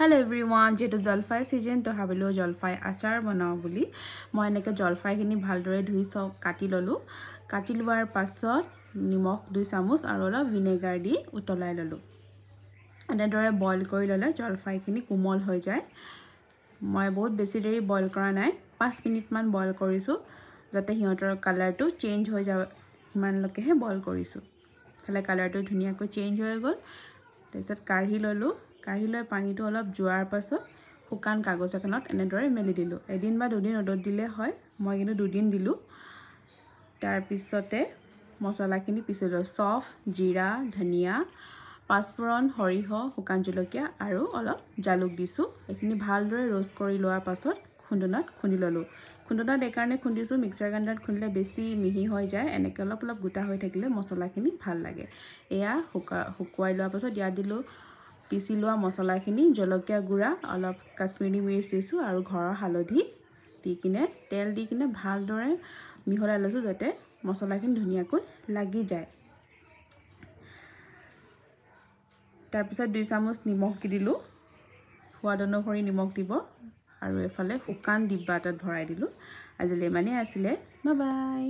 Hello everyone, যেটো জলফাই সিজন তো ভাবিলো জলফাই আচাৰ বনাও বুলি মই এনেকৈ জলফাইখিনি ভালদৰে ধুই কাটি ললো কাটি লোৱাৰ পাছত নিমখ 2 চামুচ আৰু অলপ ভিনেগাৰ দি উতলাই ললো এনেদৰে বইল কৰি ললে জলফাইখিনি কোমল হৈ যায় মই বহুত বেছি দেৰি বইল কৰা নাই 5 মিনিট মান বইল কৰিছো যাতে হিহঁতৰ কালাৰটো চেঞ্জ হৈ যায় মানলৈকেহে বইল কৰিছো ফলে কালাৰটো ধুনীয়াকৈ চেঞ্জ হৈ গল তাৰপিছত কাঢ়ি ললো কাঢ়ি লৈ পানীটো অলপ জোৱাৰ পাছত শুকান কাগজ এখনত এনেদৰে মেলি দিলো এদিন বা দুদিন ৰ'দত দিলে হয় মই কিন্তু দুদিন দিলো তাৰ পিছতে মছলাখিনি পিছিলো সফ জিৰা ধনিয়া পাঁচফোৰণ সৰিহ শুকান জলকীয়া আৰু অলপ জালুক দিছো এখিনি ভালদৰে ৰোষ্ট কৰি লোৱাৰ পাছত খুন্দনাত খুন্দি ললো খুন্দনাত একাৰণে খুন্দিছো মিক্সাৰ গ্ৰাইণ্ডাৰত খুন্দিলে বেছি মিহি হৈ যায় এনেকৈ অলপ অলপ গোটা হৈ থাকিলে মছলাখিনি ভাল লাগে এয়া শুকুৱাই লোৱাৰ পাছত দিয়া দিলো পিছি লোৱা মছলাখিনি জলকীয়া গুড়া অলপ কাশ্মীৰী মিৰ্চ দিছো আৰু ঘৰৰ হালধি দি কিনে তেল দি কিনে ভালদৰে মিহলাই লৈছো যাতে মছলাখিনি ধুনীয়াকৈ লাগি যায় তাৰ পিছত 2 চামুচ নিমখ দিলো সোৱাদ অনুসৰি নিমখ দিব আৰু এফালে শুকান ডিব্বা এটাত ভৰাই দিলো আজিলৈ মানে আছিলে বাই বাই